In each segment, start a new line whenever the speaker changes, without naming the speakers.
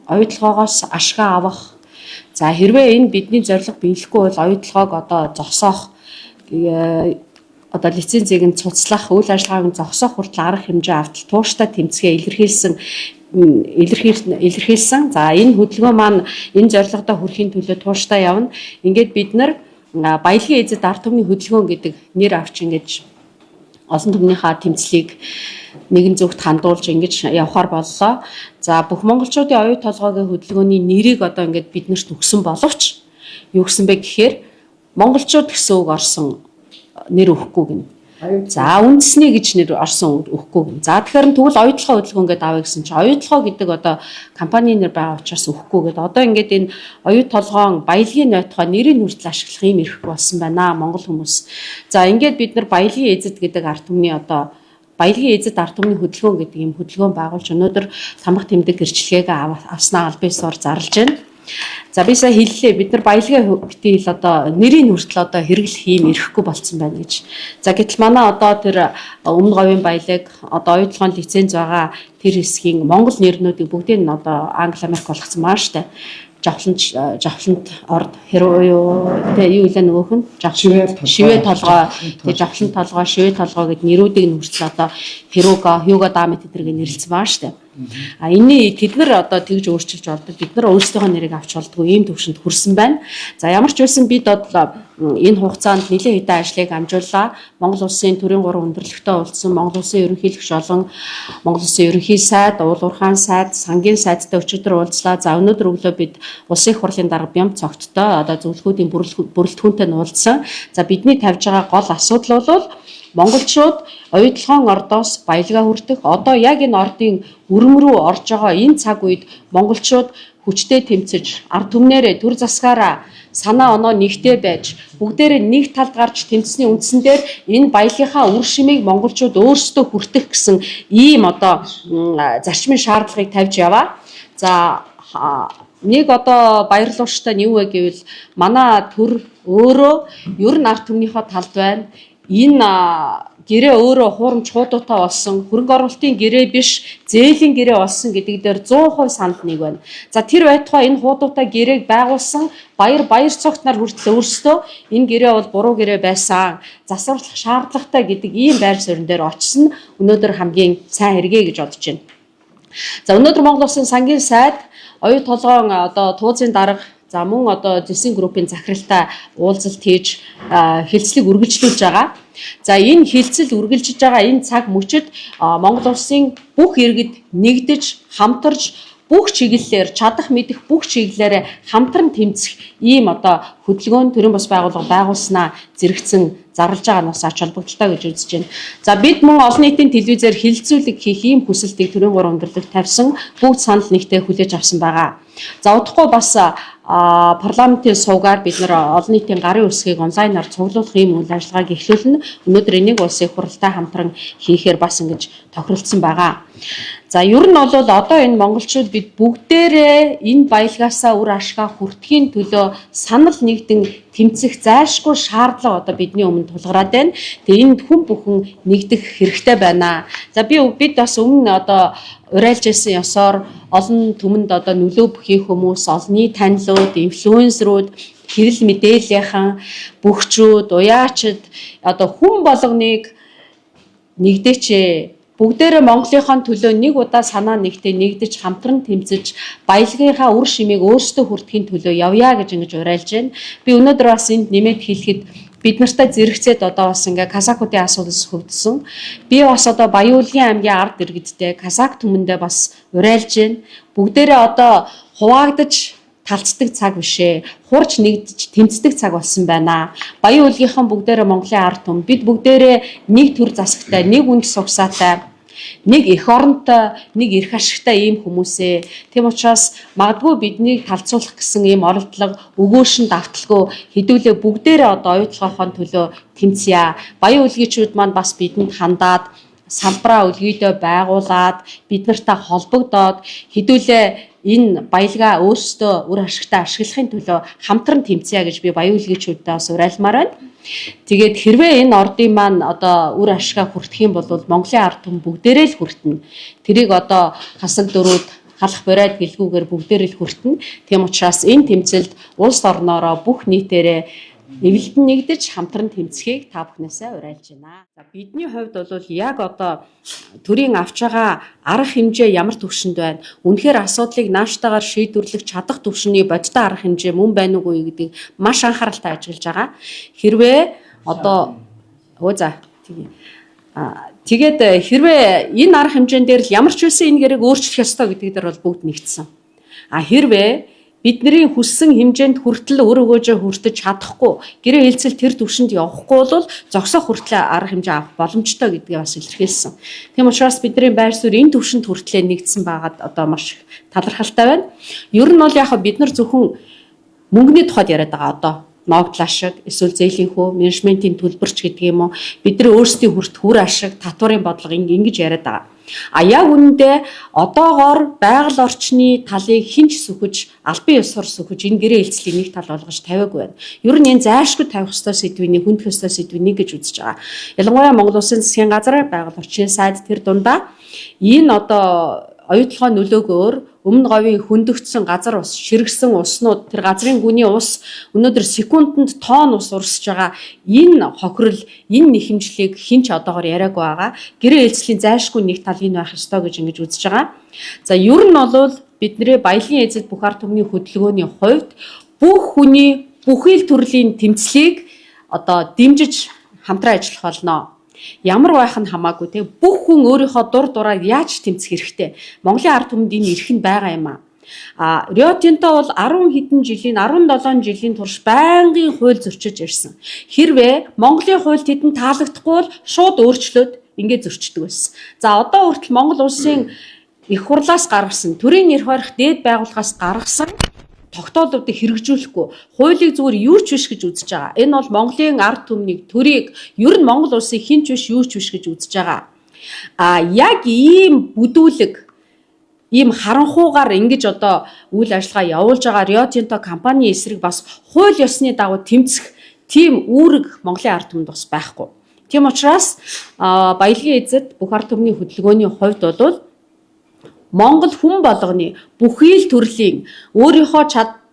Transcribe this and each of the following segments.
оюутлогоогоос ашгаа авах. За хэрвээ энэ бидний зорилго биелэхгүй бол оюутлогоог одоо зогсоох одоо лицензийг нь цуцлах, үйл ажиллагааг нь зогсоох хүртэл арга хэмжээ авч тууштай тэмцгээ илэрхийлсэн. За энэ хөдөлгөөн маань энэ зорилгодоо хүрэхийн төлөө тууштай явна. Ингээд бид нар баялагын эзэд ард түмний хөдөлгөөн гэдэг нэр авч ингэж олон түмнийхээ тэмцлийг нэгэн зүгт хандуулж ингэж явахаар боллоо. За бүх монголчуудын оюу толгойн хөдөлгөөний нэрийг одоо ингэж биднэрт өгсөн боловч юу гэсэн бэ гэхээр монголчууд гэсэн үг орсон нэр өгөхгүй гин. За үндэсний гэж нэр орсон өгөхгүй гин. За тэгэхээр тэгвэл оюутлогын хөдөлгөөн гэдэг авъя гэсэн чинь оюутлогоо гэдэг одоо компани нэр байгаа учраас өгөхгүй гэдэг. Одоо ингээд энэ оюу толгоон баялагын нойтгой нэрийг хүртэл ашиглах юм ирэхгүй болсон байна монгол хүмүүс. За ингээд бид нар баялагын эзэд гэдэг ард түмний одоо баялагын эзэд ард түмний хөдөлгөөн гэдэг юм хөдөлгөөн байгуулж өнөөдөр самбах тэмдэг гэрчлэгийг авснаа аль биесээр зарлж байна. За би сая хэллээ бид нар баялагын битэл одоо нэрийн хүртэл одоо хэрэглэх юм ирэхгүй болцсон байна гэж. За гэтэл манай одоо тэр өмнө говийн баялаг одоо оюутлогын лиценз байгаа тэр хэсгийн монгол нэрнүүдийг бүгдийг нь одоо англи америк болгоцсон маа штэ. Жавхлант орд юу илээ нөгөөх нь шивээ толгой тэгээ жавхлант толгой шивээ толгой гэд нэрүүдийг нь хүртэл одоо Хьюго Дамит эдэргээ нэрлэлсэн баа штэ. А энэ тэд нар одоо тэгж өөрчилж болдог. Бид нар өөрсдийнхөө нэрийг авч болдгоо ийм төвшөнд хүрсэн байна. За ямар ч байсан бид одоо энэ хугацаанд нэлээд хэдэн ажлыг амжууллаа. Монгол улсын төрийн 3 өндөрлөгтөө уулзсан, Монгол улсын ерөнхийлөгч олон, Монгол улсын ерөнхий сайд, уул уурхаан сайд, сангийн сайдтай өчигдөр уулзлаа. За өнөөдөр өглөө бид улсын их хурлын дарга Бямб цогттой одоо зөвлөхүүдийн бүрэлдэхүүнтэй уулзсан. За бидний тавьж байгаа гол асуудал бол монголчууд оюутлогын ордоос баялгаа хүртэх одоо яг энэ ордын өрөм рүү орж байгаа энэ цаг үед монголчууд хүчтэй тэмцэж ард түмнэрээ төр засгаараа санаа оноо нэгтэй байж бүгдээрээ нэг талд гарч тэмцсэний үндсэн дээр энэ баялагынхаа үр шимийг монголчууд өөрсдөө хүртэх гэсэн ийм одоо зарчмын шаардлагыг тавьж яваа. За нэг одоо баярлууштай нь юу вэ гэвэл манай төр өөрөө ер нь ард түмнийхөө талд байна. Энэ гэрээ өөрөө хуурамч хуудуутай болсон, хөрөнгө оруулалтын гэрээ биш, зээлийн гэрээ болсон гэдэг дээр 100% санал нэг байна. За тэр байтугай энэ хуудуутай гэрээг байгуулсан баяр цогт нар хүртэл өөрсдөө энэ гэрээ бол буруу гэрээ байсан, засварлах шаардлагатай гэдэг ийм байр суурин дээр очсон өнөөдөр хамгийн сайн хэрэгэ гэж бодож байна. За өнөөдөр Монгол Улсын сангийн сайд оюу толгойн одоо тууцын дарга за мөн одоо зэвсгийн группийн захиралтай уулзалт хийж хэлцлийг үргэлжлүүлж байгаа. За энэ хэлцэл үргэлжлэж байгаа энэ цаг мөчид Монгол Улсын бүх иргэд нэгдэж хамтарч бүх чиглэлээр чадах мэдэх бүх чиглэлээр хамтран тэмцэх ийм одоо хөдөлгөөн төрийн бас байгууллага байгуулснаа зэрэгцэн зарлж байгаа нь бас ач холбогдолтой гэж үзэж байна. За бид мөн олон нийтийн телевизээр хилцүүлэг хийх ийм хүсэлтийг төрийн 3 өндөрлөг тавьсан бүгд санал нэгтээ хүлээж авсан байгаа. За удахгүй бас парламентын сувгаар бид нар олон нийтийн гарын үсгийг онлайнаар цуглуулах ийм үйл ажиллагааг эхлүүлнэ. Өнөөдөр энийг улсын их хурлтай хамтран хийхээр бас ингэж тохиролцсон байгаа. За ер нь бол одоо энэ монголчууд бид бүгдээрээ энэ баялагаасаа үр ашгаа хүртэхийн төлөө санал нэгдэн тэмцэх зайлшгүй шаардлага одоо бидний өмнө тулгараад байна. Тэгээ энд хүн бүхэн нэгдэх хэрэгтэй байна. За бид бас өмнө одоо урайлж ирсэн ёсоор олон түмэнд одоо нөлөө бүхий хүмүүс, олонний танилуд, инфлюенсерүүд, хэрэл мэдээллийнхан, бөхчүүд, уяачид одоо хүн болгоныг нэгдээч. Бүгдээрээ Монголынхон төлөө нэг удаа санаа нэгтээ нэгдэж хамтран тэмцэж баялагынхаа үр шимийг өөрсдөө хүртэхийн төлөө явъя гэж ингэж урайлж байна. Би өнөөдөр бас энд нэмээд хэлэхэд бид нартай зэрэгцээд одоо бас ингээ Казакуудын асуудалс хөгдсөн. Би бас одоо Баян-Улгийн аймгийн ард иргэдтэй Казак түмэндээ бас урайлж байна. Бүгдээрээ одоо хуваагдаж талцдаг цаг бишээ. Хурж нэгдэж тэмцдэг цаг болсон байна. Баян-Улгийнхан бүгдээрээ Монголын ард түмэн бид бүгдээрээ нэг төр засагтай, нэг үнд сугсаатай, нэг эх оронтой, нэг эрх ашигтай ийм хүмүүсээ. Тэм учраас магадгүй биднийг талцуулах гэсэн ийм оролдлого өгөөшин давталгүй хэдүүлээ бүгдээрээ одоо оюутлогын төлөө тэмцъя. Баян-Улгийчүүд маань бас бидэнд хандаад салбараа үлгийдээ байгуулад бид нартай холбогдоод хэдүүлээ энэ баялгаа өөрсдөө үр ашигтай ашиглахын төлөө хамтран тэмцэе гэж би Баян-Улгийчүүдтэй бас уриалмаар байна. Тэгээд хэрвээ энэ ордын маань одоо үр ашгаа хүртэх юм бол Монголын ард түмэн бүгдээрээ л хүртэнэ. Тэрийг одоо хасаг дөрүүд халах бурайд гэлгүүгээр бүгдээр л хүртэнэ. Тийм учраас энэ тэмцэлд улс орноороо бүх нийтээрээ эвлэлтэн нэгдэж хамтран тэмцэхийг та бүхнээсээ уриалж байна. За бидний хувьд бол яг одоо төрийн авч байгаа арга хэмжээ ямар түвшинд байна? Үнэхээр асуудлыг нааштайгаар шийдвэрлэх чадах түвшний бодиттой арга хэмжээ мөн байна уугүй гэдгийг маш анхааралтай ажиглаж байгаа. Хэрвээ одоо тэгээд хэрвээ энэ арга хэмжээнд дээр л ямар ч байсан энэ гэрэг өөрчлөх ёстой гэдэг дээр бол бүгд нэгдсэн. Хэрвээ бидний хүссэн хэмжээнд хүртэл өр өгөөжөө хүртэж чадахгүй гэрээ хэлцэл тэр түвшинд явахгүй бол зогсоох хүртэл арга хэмжээ авах боломжтой гэдгийг бас илэрхийлсэн. Тийм учраас бидний байр суурь энэ түвшинд хүртлээр нэгдсэн байгаад одоо маш их талархалтай байна. Ер нь бол яг бид нар зөвхөн мөнгөний тухайд яриад байгаа одоо ногдлаа шиг эсвэл зээлийн хөө менежментийн төлбөрч гэдэг юм уу бидний өөрсдийн хүр ашиг татварын бодлого ингэж яриад байгаа. Яг үнэндээ одоогоор байгаль орчны талыг хинч сүхэж албан ёсоор сүхэж энэ гэрээ хэлцлийн нэг тал болгож тавиагүй байна. Ер нь энэ зайлшгүй тавих ёстой сэдвийн хүндэх ёстой сэдвийн гэж үзэж байгаа. Ялангуяа Монгол Улсын засгийн газар байгаль орчны сайд тэр дундаа энэ одоо оюутлогоо нөлөөгөөр өмнө говийн хөндөгдсөн газар ус, ширгсэн уснууд, тэр газрын гүний ус өнөөдөр секундэд тонн ус урсж байгаа энэ хохирол, энэ нэхэмжлийг хинч одоогоор яриаггүй байгаа. Гэрээ хэлцлийн зайлшгүй нэг тал энэ байх ёстой гэж ингэж үзэж байгаа. За ер нь бол бидний баялагын эзэд бүх ард түмний хөдөлгөөний хувьд бүх хүний бүхэл төрлийн тэмцлийг одоо дэмжиж хамтран ажиллах болно. Ямар байх нь хамаагүй те бүх хүн өөрийнхөө дур дураар яаж тэмцэх хэрэгтэй. Монголын ард түмэнд энэ эрх нь байгаа юм аа. Рио Тинто бол 10 хэдэн жилийн 17 жилийн турш байнгын хууль зөрчиж ирсэн. Хэрвээ Монголын хууль тэдэнд таалагдахгүй бол шууд өөрчлөөд ингэж зөрчдөг байсан. За одоо хүртэл Монгол улсын их хурлаас гаргасан, төрийн эрх барих дээд байгууллагаас гаргасан тогтоолуудыг хэрэгжүүлэхгүй хуулийг зүгээр юу ч биш гэж үзэж байгаа. Энэ бол Монголын ард түмнийг төрийг ер нь Монгол улсын хинч биш юу ч биш гэж үзэж байгаа. Яг ийм бүдүүлэг ийм харанхуугаар ингэж одоо үйл ажиллагаа явуулж байгаа Рио Тинто компани эсрэг бас хууль ёсны дагуу тэмцэх тийм үүрэг Монголын ард түмэнд бас байхгүй. Тийм учраас баялагын эзэд бүх ард түмний хөдөлгөөний хувьд бол Монгол хүн болгоны бүхий л төрлийн өөрийнхөө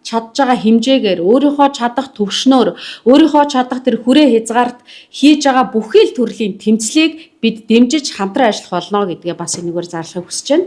чадж байгаа хэмжээгээр, өөрийнхөө чадах төвшнөөр, өөрийнхөө чадах тэр хүрээ хязгаарт хийж байгаа бүхий л төрлийн тэмцлийг бид дэмжиж хамтран ажиллах болно гэдгээ бас энэгээр зарлахыг хүсэж байна.